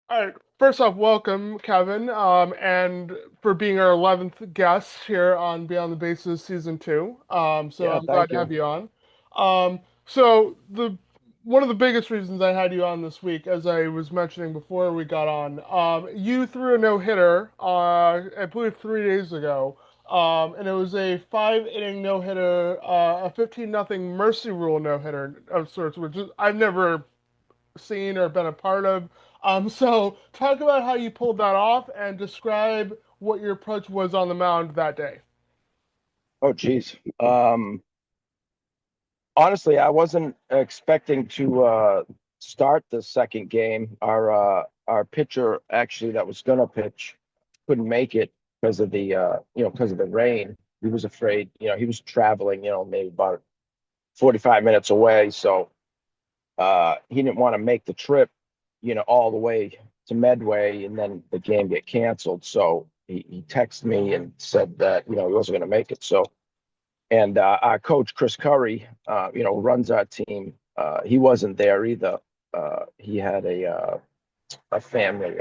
All right. First off, welcome, Kevin, and for being our 11th guest here on Beyond the Bases season two. So Yeah, I'm glad thank to have you. you on. So the one of the biggest reasons I had you on this week, as I was mentioning before we got on, you threw a no-hitter, I believe 3 days ago, and it was a five-inning no-hitter, a 15-0 mercy rule no-hitter of sorts, which is I've never seen or been a part of. So talk about how you pulled that off and describe what your approach was on the mound that day. Oh, geez. Honestly, I wasn't expecting to start the second game. Our pitcher actually that was gonna pitch couldn't make it because of because of the rain. He was afraid, he was traveling, maybe about 45 minutes away. So he didn't want to make the trip, all the way to Medway and then the game get canceled. So he texted me and said that, he wasn't gonna make it. So and our coach, Chris Curry, runs our team. He wasn't there either. He had a family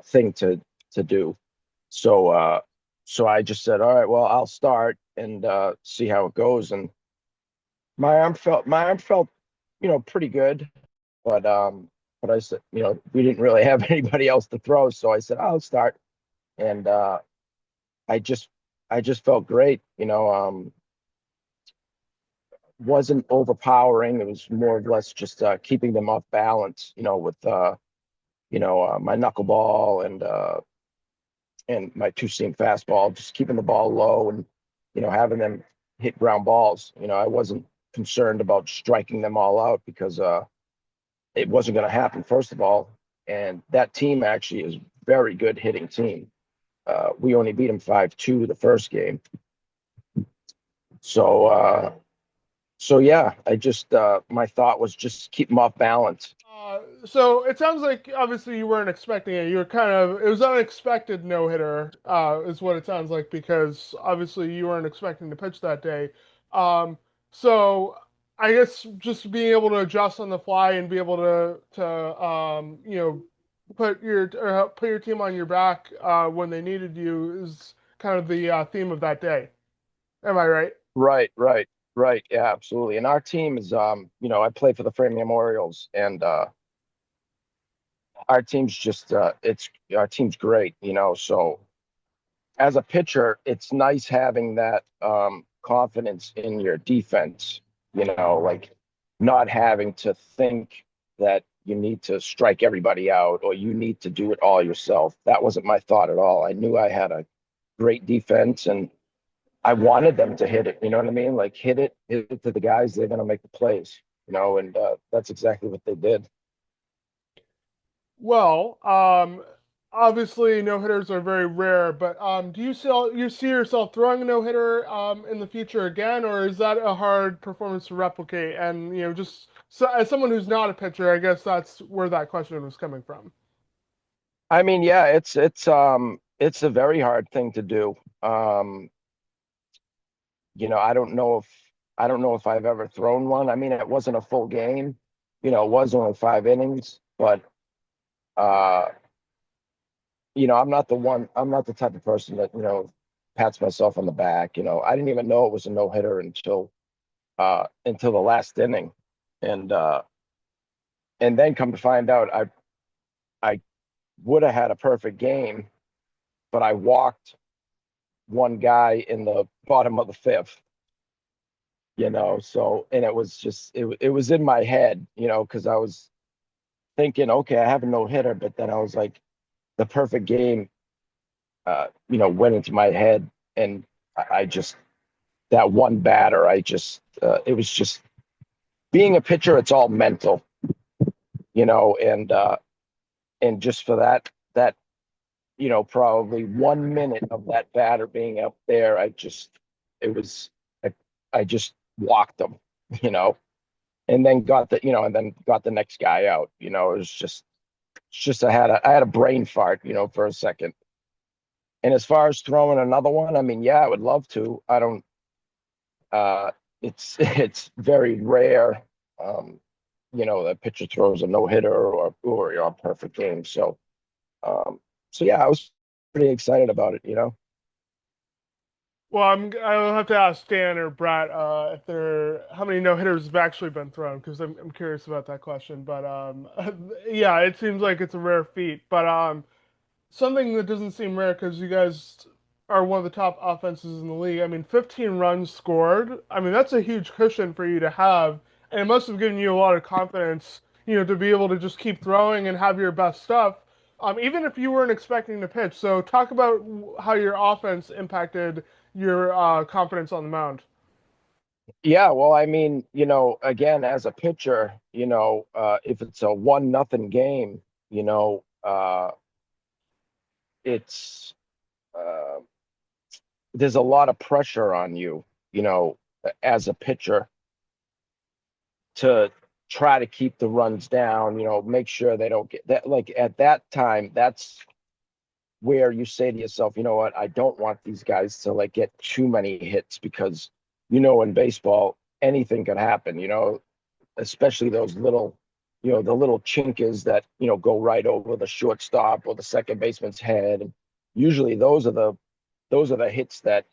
thing to do. So so I just said, all right, well, I'll start and see how it goes. And my arm felt pretty good, but I said, we didn't really have anybody else to throw, so I said I'll start, and I just I just felt great. Wasn't overpowering. It was more or less just keeping them off balance, with my knuckleball and my two-seam fastball, just keeping the ball low and having them hit ground balls. I wasn't concerned about striking them all out because it wasn't going to happen, first of all. And that team actually is very good hitting team. We only beat them 5-2 the first game. So so yeah, I just my thought was just keep them off balance. So it sounds like obviously you weren't expecting it. You were kind of it was unexpected no hitter, is what it sounds like because obviously you weren't expecting to pitch that day. Um, so I guess just being able to adjust on the fly and be able to put your team on your back when they needed you is kind of the theme of that day. Am I right? Right, right, right. Yeah, absolutely. And our team is I play for the Framingham Orioles, and our team's just it's our team's great, so as a pitcher, it's nice having that confidence in your defense, like not having to think that you need to strike everybody out or you need to do it all yourself. That wasn't my thought at all. I knew I had a great defense and I wanted them to hit it. You know what I mean? Like hit it to the guys, they're going to make the plays, and that's exactly what they did. Well, obviously no hitters are very rare, but do you see yourself throwing a no hitter in the future again, or is that a hard performance to replicate? And just so, as someone who's not a pitcher, I guess that's where that question was coming from. I mean, yeah, it's a very hard thing to do. Um, I don't know if I've ever thrown one. I mean, it wasn't a full game. It was only 5 innings, but uh, I'm not the type of person that, pats myself on the back. I didn't even know it was a no-hitter until the last inning. And and then come to find out I would have had a perfect game, but I walked one guy in the bottom of the fifth. So and it was just it was in my head, because I was thinking, okay, I have a no hitter, but then I was like, the perfect game, went into my head, and I just that one batter, it was just being a pitcher. It's all mental, and just for that probably 1 minute of that batter being up there, it was I, I just walked them, you know, and then got the next guy out. It was just it's just I had a brain fart, for a second. And as far as throwing another one, I mean, yeah, I would love to. I don't. It's it's very rare. Um, the pitcher throws a no hitter or a perfect game. Um, so yeah, I was pretty excited about it. Well, I'll have to ask Dan or Brett if they're how many no hitters have actually been thrown because I'm curious about that question. But yeah, it seems like it's a rare feat. But something that doesn't seem rare because you guys are one of the top offenses in the league. I mean, 15 runs scored. I mean, that's a huge cushion for you to have, and it must have given you a lot of confidence, to be able to just keep throwing and have your best stuff, even if you weren't expecting to pitch. So, talk about how your offense impacted your confidence on the mound. Yeah, well, I mean, again, as a pitcher, if it's a 1-0 game, it's uh, there's a lot of pressure on you, you know, as a pitcher to try to keep the runs down, make sure they don't get that. Like at that time, that's where you say to yourself, you know what, I don't want these guys to like get too many hits because, in baseball, anything could happen, especially those little, the little chinkers that, go right over the shortstop or the second baseman's head. And usually those are the hits that,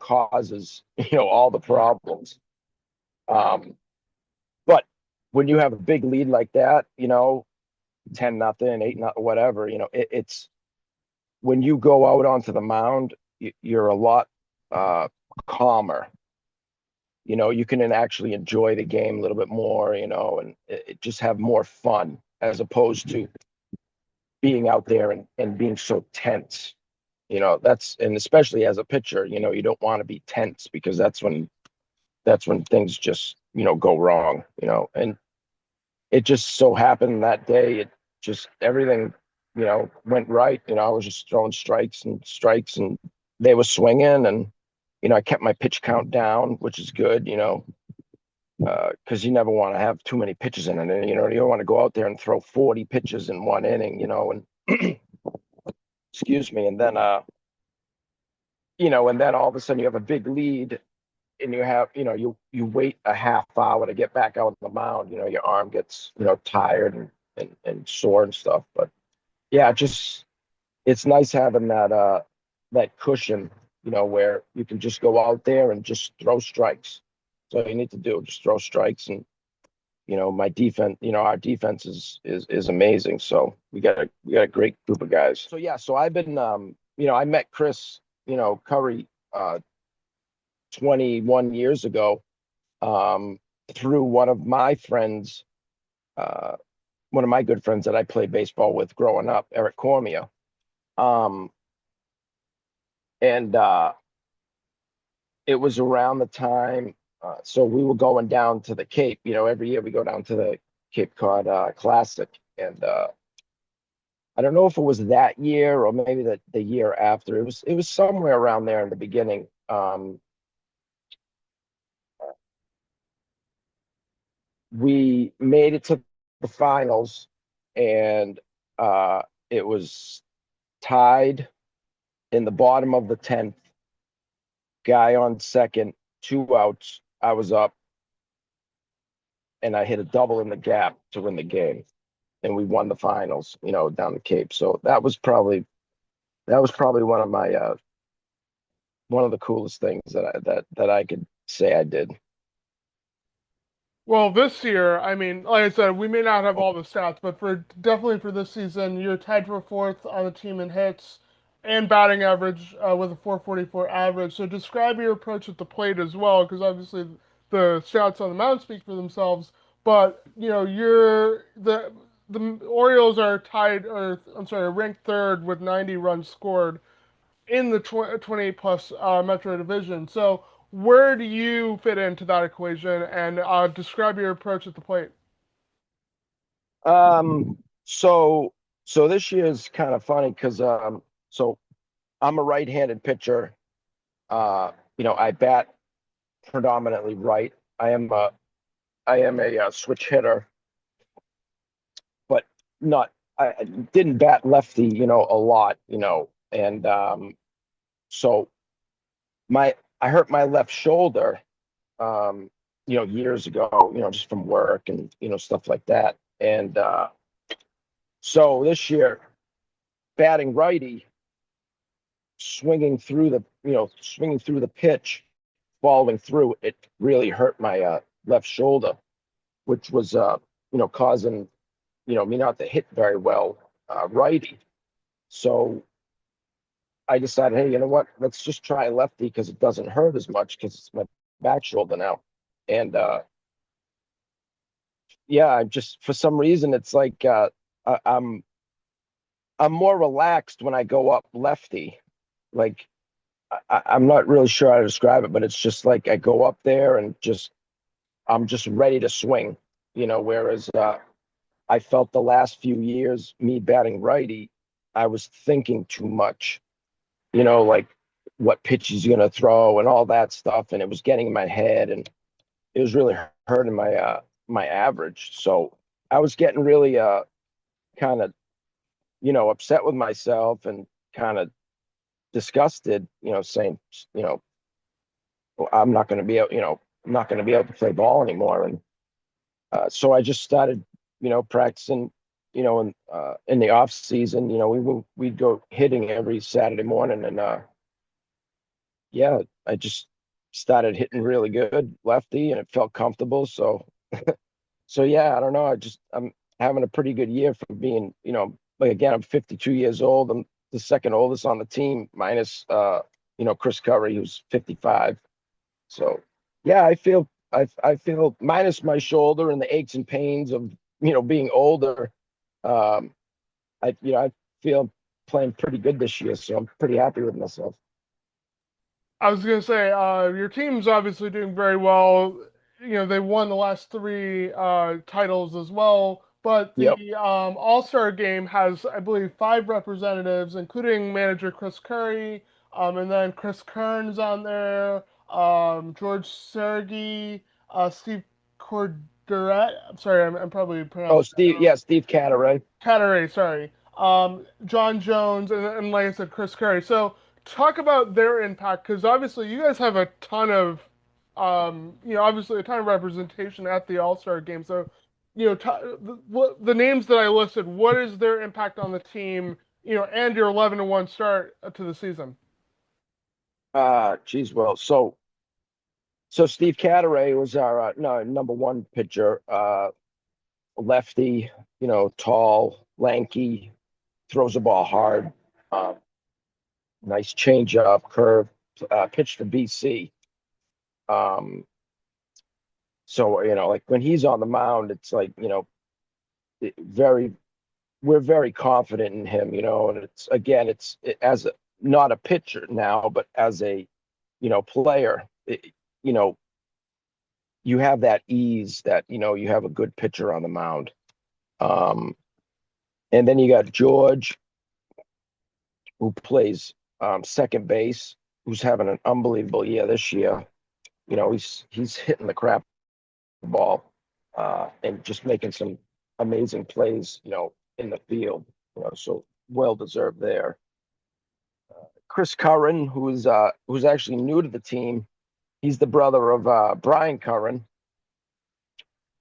causes, all the problems. Um, but when you have a big lead like that, 10-0, 8-0, whatever, it's when you go out onto the mound, you're a lot uh, calmer. You can actually enjoy the game a little bit more, and just have more fun as opposed to being out there and being so tense. And especially as a pitcher, you don't want to be tense because that's when things just, go wrong, and it just so happened that day, it just everything, went right. I was just throwing strikes and they were swinging and, I kept my pitch count down, which is good, because you never want to have too many pitches in it. You don't want to go out there and throw 40 pitches in one inning, and excuse me. And then all of a sudden you have a big lead and you have, you wait a half hour to get back out on the mound, your arm gets, tired and sore and stuff. But yeah, it's nice having that cushion, where you can just go out there and just throw strikes. So you need to do just throw strikes and my defense, our defense is amazing. So we got a great group of guys. So yeah, so I've been I met Chris, Curry 21 years ago um through uh one of my good friends that I played baseball with growing up, Eric Cormier. Um and It was around the time, so we were going down to the Cape. Every year we go down to the Cape Cod Classic, and I don't know if it was that year or maybe the year after. It was somewhere around there in the beginning. We made it to the finals, and it was tied in the bottom of the 10th. Guy on second, 2 outs. I was up, and I hit a double in the gap to win the game, and we won the finals. Down the Cape. So that was probably one of the coolest things that I could say I did. Well, this year, I mean, like I said, we may not have all the stats, but for definitely for this season, you're tied for fourth on the team in hits and batting average with a 444 average. So describe your approach at the plate as well, because obviously the stats on the mound speak for themselves. But you're the Orioles are tied, or I'm sorry, ranked third with 90 runs scored in the 28 plus Metro Division. So where do you fit into that equation and describe your approach at the plate? So this year is kind of funny because so I'm a right-handed pitcher. I bat predominantly right. I am a switch hitter, but not I didn't bat lefty, a lot, and so my I hurt my left shoulder. years ago, just from work and, stuff like that. And so this year, batting righty, swinging through the pitch, following through, it really hurt my left shoulder, which was, causing, me not to hit very well righty. So I decided, hey, you know what? Let's just try lefty because it doesn't hurt as much because it's my back shoulder now. And yeah, I just for some reason it's like I, I'm I'm more relaxed when I go up lefty. Like I'm not really sure how to describe it, but it's just like I go up there and I'm just ready to swing. Whereas I felt the last few years me batting righty, I was thinking too much. Like what pitch he's gonna throw and all that stuff, and it was getting in my head, and it was really hurting my average. So I was getting really kind of upset with myself and kind of disgusted, saying, you know, "Well, I'm not going to be able, I'm not going to be able to play ball anymore." And so I just started, practicing, in the off season, we'd go hitting every Saturday morning, and yeah, I just started hitting really good lefty, and it felt comfortable. So yeah, I don't know. I'm having a pretty good year for being, like again, I'm 52 years old. I'm the second oldest on the team, minus Chris Curry, who's 55. So yeah, I feel minus my shoulder and the aches and pains of being older. Um, I feel playing pretty good this year, so I'm pretty happy with myself. I was gonna say, your team's obviously doing very well. They won the last three titles as well. But Yep. the All-Star game has, I believe, five representatives, including manager Chris Curry, and then Chris Kearns on there, George Sergey, Steve Corderette. I'm sorry, I'm probably Oh, pronouncing that Steve. wrong. Yeah, Steve Catteray. Catteray, sorry. John Jones, and like I said, Chris Curry. So talk about their impact, because obviously you guys have a ton of, obviously a ton of representation at the All Star game. So, the names that I listed, what is their impact on the team, and your 11-1 start to the season? Geez, well, so Steve Catteray was our no number one pitcher, lefty, tall, lanky, throws the ball hard, um, nice changeup, curve, pitched to BC. Um, so like when he's on the mound, it's like very we're very confident in him, and it's again as not a pitcher now, but as a player, you know you have that ease that you have a good pitcher on the mound. Um, and then you got George, who plays second base, who's having an unbelievable year this year. He's hitting the crap ball and just making some amazing plays, in the field. So well deserved there. Chris Curran, who's actually new to the team, he's the brother of Brian Curran,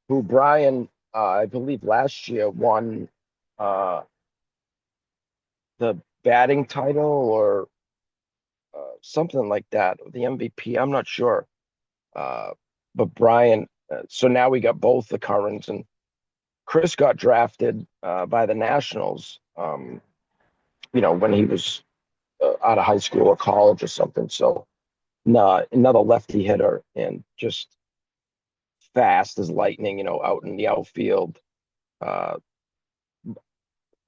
who Brian, I believe last year won uh, the batting title or something like that, the MVP. I'm not sure. Uh, but Brian, so now we got both the Currens, and Chris got drafted by the Nationals, when he was out of high school or college or something. So, nah, another lefty hitter and just fast as lightning, out in the outfield. Uh,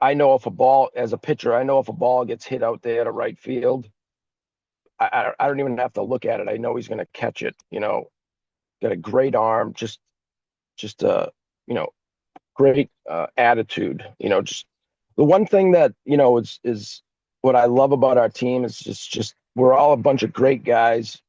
I know if a ball, as a pitcher, I know if a ball gets hit out there to right field, I don't even have to look at it. I know he's going to catch it. Got a great arm, just you know great attitude. Just the one thing that is what I love about our team is just we're all a bunch of great guys.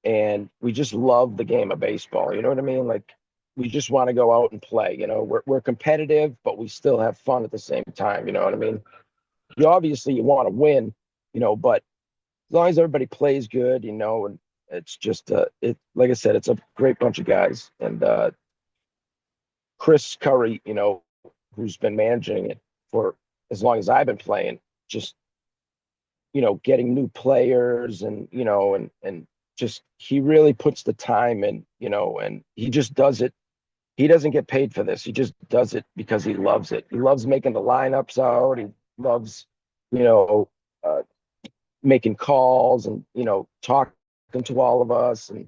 And we just love the game of baseball. You know what I mean? Like we just want to go out and play. We're competitive, but we still have fun at the same time. You know what I mean? You obviously you want to win, but as long as everybody plays good, It's just it like I said, it's a great bunch of guys. And Chris Curry, who's been managing it for as long as I've been playing, just getting new players and and just he really puts the time in, and he just does it. He doesn't get paid for this. He just does it because he loves it. He loves making the lineups out. He loves, you know, uh, making calls and talking to all of us. And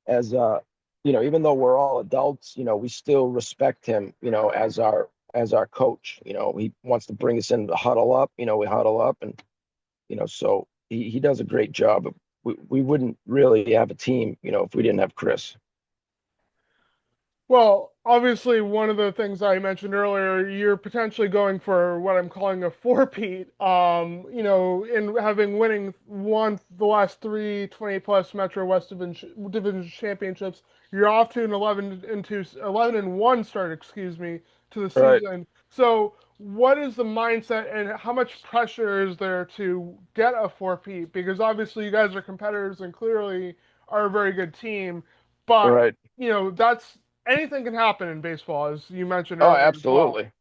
as even though we're all adults, we still respect him, as our coach. He wants to bring us in to huddle up. We huddle up, and so he does a great job. We wouldn't really have a team, if we didn't have Chris. Well, obviously, one of the things I mentioned earlier, you're potentially going for what I'm calling a four-peat. In having winning won the last three 20-plus Metro West Division championships, you're off to an 11-1 start, excuse me, to the All right. season. So, what is the mindset, and how much pressure is there to get a four-peat? Because obviously, you guys are competitors and clearly are a very good team, All but right. that's anything can happen in baseball, as you mentioned Oh, earlier as well. absolutely.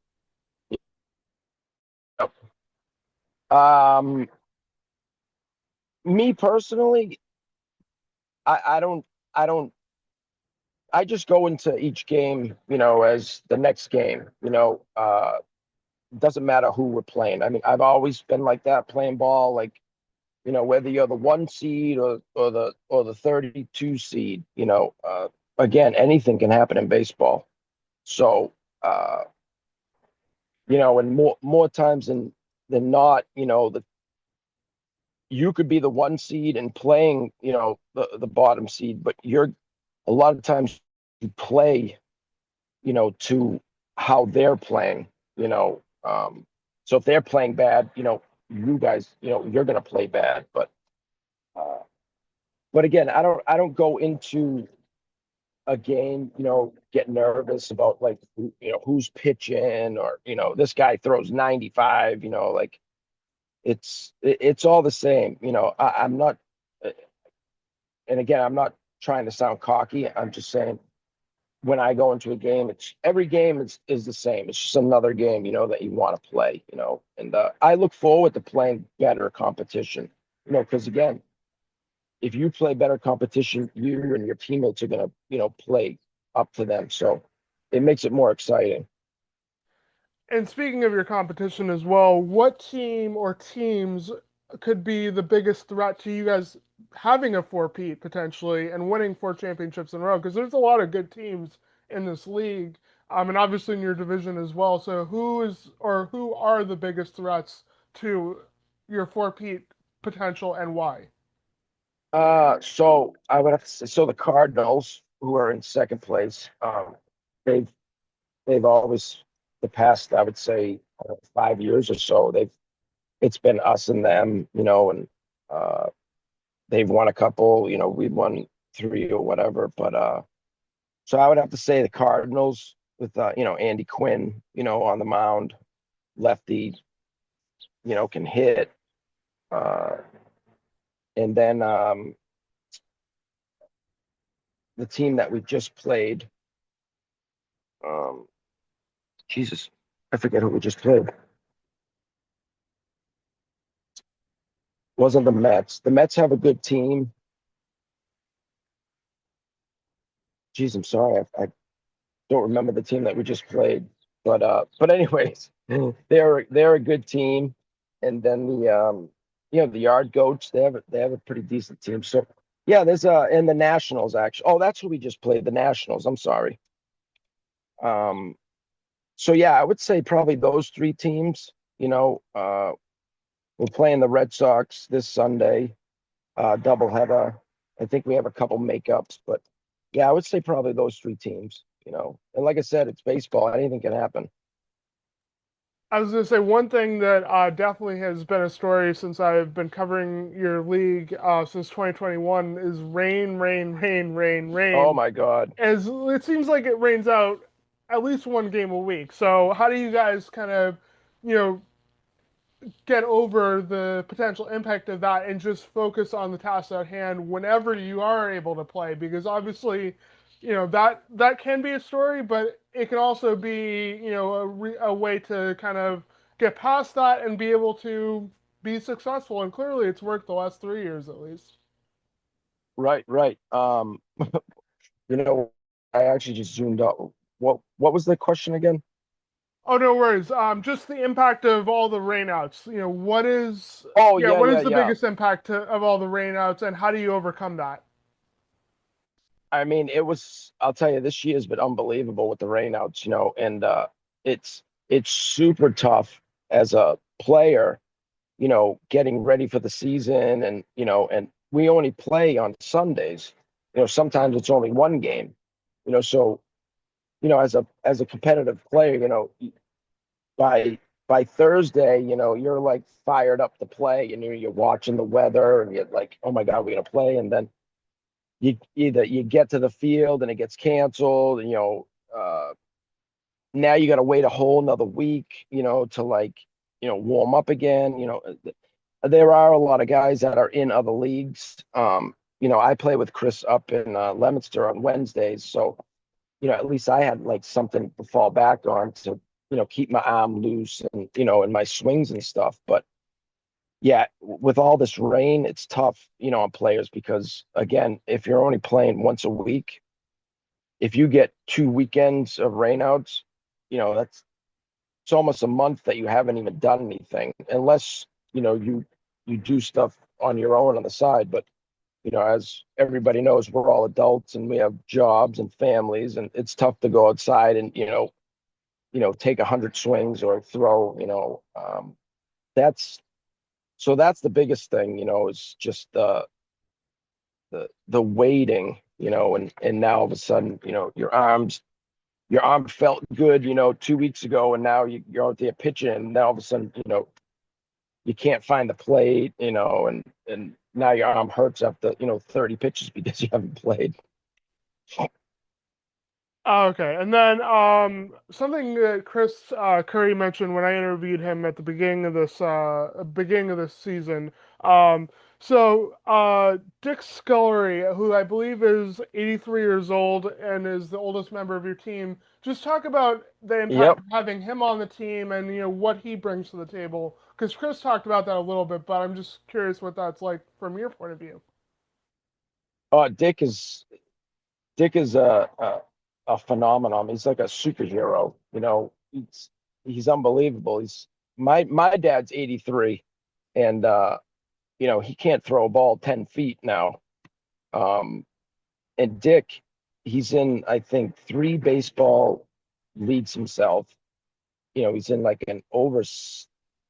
Um, Me personally, I don't, I don't, I just go into each game, as the next game. Doesn't matter who we're playing. I mean, I've always been like that playing ball, like, whether you're the 1 seed or the 32 seed, again, anything can happen in baseball. So, uh, and more times than not, you could be the 1 seed and playing, the bottom seed, but you're a lot of times you play, to how they're playing, you know. So if they're playing bad, you guys, you're gonna play bad. Uh, but again, I don't go into a game, get nervous about like who's pitching or this guy throws 95, like it's all the same. I'm not, and again, I'm not trying to sound cocky. I'm just saying when I go into a game, it's every game is the same. It's just another game, that you want to play, and I look forward to playing better competition, because again, if you play better competition, you and your teammates are gonna, play up to them. So it makes it more exciting. And speaking of your competition as well, what team or teams could be the biggest threat to you guys having a four-peat potentially and winning four championships in a row? Because there's a lot of good teams in this league, and obviously in your division as well. So who are the biggest threats to your four-peat potential and why? So I would have to say, so the Cardinals, who are in second place, they've they've always the past, I would say, 5 years or so, it's been us and them, and uh, they've won a couple, we've won three or whatever. But so I would have to say the Cardinals with Andy Quinn, on the mound, lefty, can hit. Uh, and then the team that we just played, um, Jesus, I forget who we just played. Wasn't the Mets? The Mets have a good team. Geez, I'm sorry, I don't remember the team that we just played. But anyways, they're a good team. And then the Yard Goats, they have a pretty decent team. So yeah, there's and the Nationals actually. Oh, that's who we just played, the Nationals. I'm sorry. Um, so yeah, I would say probably those three teams. We're playing the Red Sox this Sunday, doubleheader. I think we have a couple makeups, but yeah, I would say probably those three teams. And like I said, it's baseball. Anything can happen. I was going to say one thing that definitely has been a story since I've been covering your league since 2021 is rain, rain, rain, rain, Oh rain. my God. As it seems like it rains out at least one game a week. So how do you guys kind of, you know, get over the potential impact of that and just focus on the task at hand whenever you are able to play, because obviously, that can be a story, but it can also be, a way to kind of get past that and be able to be successful, and clearly it's worked the last 3 years at least. Right, right. You know, I actually just zoomed out. What was the question again? Oh, no worries. Just the impact of all the rainouts. Oh, Yeah, yeah, what yeah, is the yeah. biggest impact of all the rainouts, and how do you overcome that? I mean, I'll tell you, this year's been unbelievable with the rainouts, and it's super tough as a player, getting ready for the season and we only play on Sundays. Sometimes it's only one game, so, as a competitive player, by by Thursday, you're like fired up to play and you're watching the weather and you're like, oh my God, we're gonna play. And then you get to the field and it gets canceled, and now you gotta wait a whole another week, to like, warm up again. There are a lot of guys that are in other leagues. I play with Chris up in Leominster on Wednesdays, so at least I had like something to fall back on to, keep my arm loose and, and my swings and stuff. But yeah, with all this rain, it's tough, on players because again, if you're only playing once a week, if you get 2 weekends of rainouts, that's it's almost a month that you haven't even done anything unless, you do stuff on your own on the side. But as everybody knows, we're all adults and we have jobs and families, and it's tough to go outside and, take 100 swings or throw, that's that's the biggest thing, is just the waiting, and now all of a sudden, your arm felt good, 2 weeks ago, and now you're out there pitching, and now all of a sudden, you can't find the plate, and now your arm hurts after, 30 pitches because you haven't played. Oh, okay. And then something that Chris Curry mentioned when I interviewed him at the beginning of this season. Um, Dick Scullery, who I believe is 83 years old and is the oldest member of your team, just talk about the impact Yep. of having him on the team and what he brings to the table. Because Chris talked about that a little bit, but I'm just curious what that's like from your point of view. Dick is a phenomenon. He's like a superhero. He's unbelievable. My dad's 83, and he can't throw a ball 10 feet now. Um, and Dick, he's in, I think, 3 baseball leagues himself. He's in like an over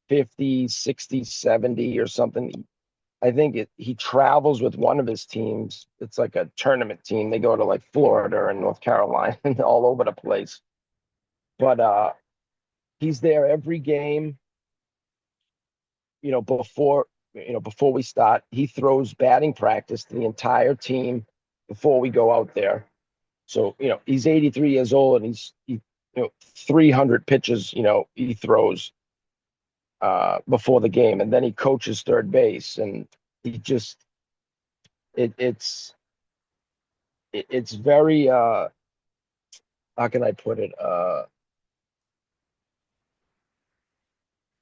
50, 60, 70 or something. I think he travels with one of his teams. It's like a tournament team. They go to like Florida and North Carolina and all over the place. But he's there every game, before we start. He throws batting practice to the entire team before we go out there. So, he's 83 years old and he 300 pitches, he throws before the game, and then he coaches third base, and he just it, it's it's very how can I put it?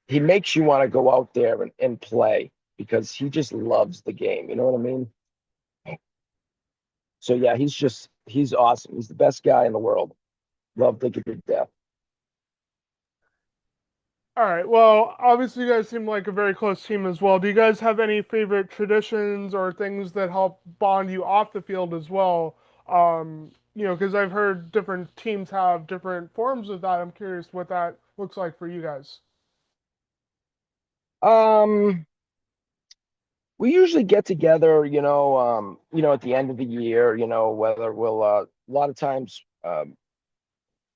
He makes you want to go out there and play because he just loves the game. You know what I mean? So yeah, he's awesome. He's the best guy in the world. Love to death. All right. Well, obviously, you guys seem like a very close team as well. Do you guys have any favorite traditions or things that help bond you off the field as well? Because I've heard different teams have different forms of that. I'm curious what that looks like for you guys. Um, we usually get together, at the end of the year, whether a lot of times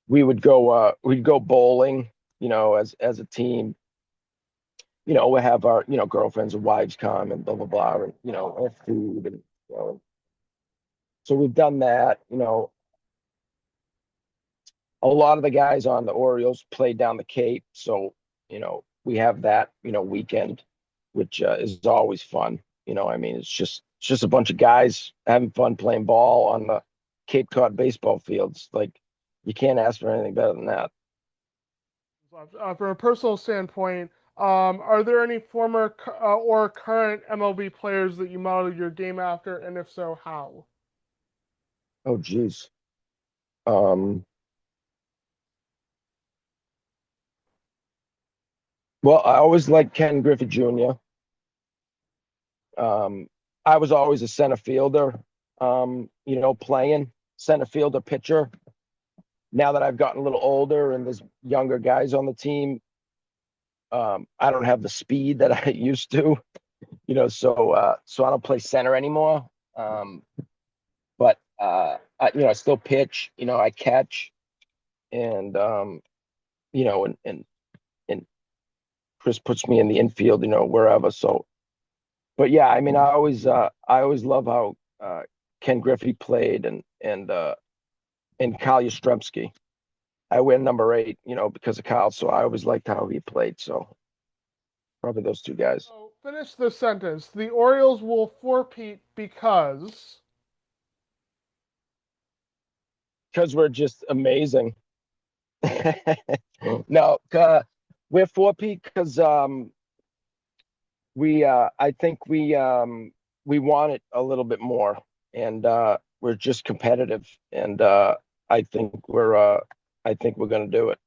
we'd go bowling, as a team. We'll have our, girlfriends and wives come and blah blah blah, and have food, and so we've done that. A lot of the guys on the Orioles played down the Cape, so we have that, weekend, which is always fun. I mean, it's just a bunch of guys having fun playing ball on the Cape Cod baseball fields. Like you can't ask for anything better than that. From a personal standpoint, are there any former or current MLB players that you modeled your game after, and if so, how? Oh, geez. Um, well, I always liked Ken Griffey Jr. Um, I was always a center fielder, playing center fielder pitcher. Now that I've gotten a little older and there's younger guys on the team, I don't have the speed that I used to, so I don't play center anymore. But I still pitch, I catch and and Chris puts me in the infield, wherever. So, but yeah, I mean, I always love how Ken Griffey played and Kyle Yastrzemski. I wear number 8, because of Kyle, so I always liked how he played. So probably those two guys. So finish the sentence. The Orioles will forfeit because. Because we're just amazing. No, we're 4P because I think we want it a little bit more, and we're just competitive, and I think we're gonna do it.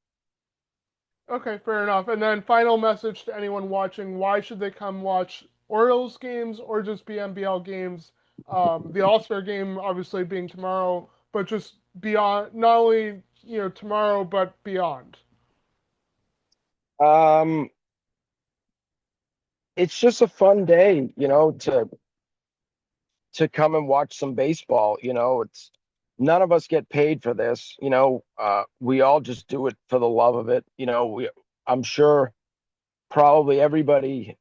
Okay, fair enough. And then final message to anyone watching: Why should they come watch Orioles games or just BMBL games? The All-Star game obviously being tomorrow, but just beyond, not only tomorrow but beyond. Um, it's just a fun day, to come and watch some baseball. It's none of us get paid for this. We all just do it for the love of it. I'm sure probably everybody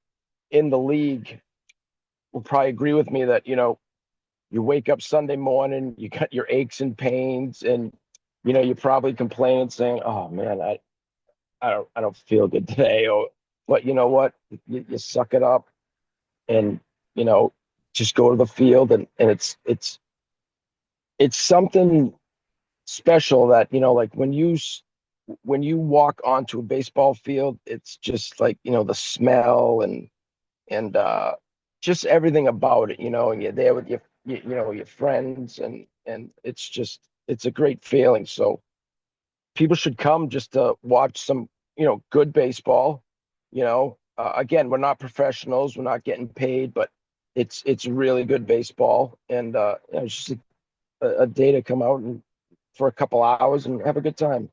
in the league will probably agree with me that, you wake up Sunday morning, you got your aches and pains, and you probably complain saying, "Oh man, I don't feel good today." Or, but you know what? You suck it up and you know just go to the field, and it's something special that like when you walk onto a baseball field, it's just like the smell and just everything about it, and you're there with your friends, and it's a great feeling. So people should come just to watch some good baseball. Again, we're not professionals, we're not getting paid, but it's really good baseball, and it's just a day to come out and for a couple hours and have a good time.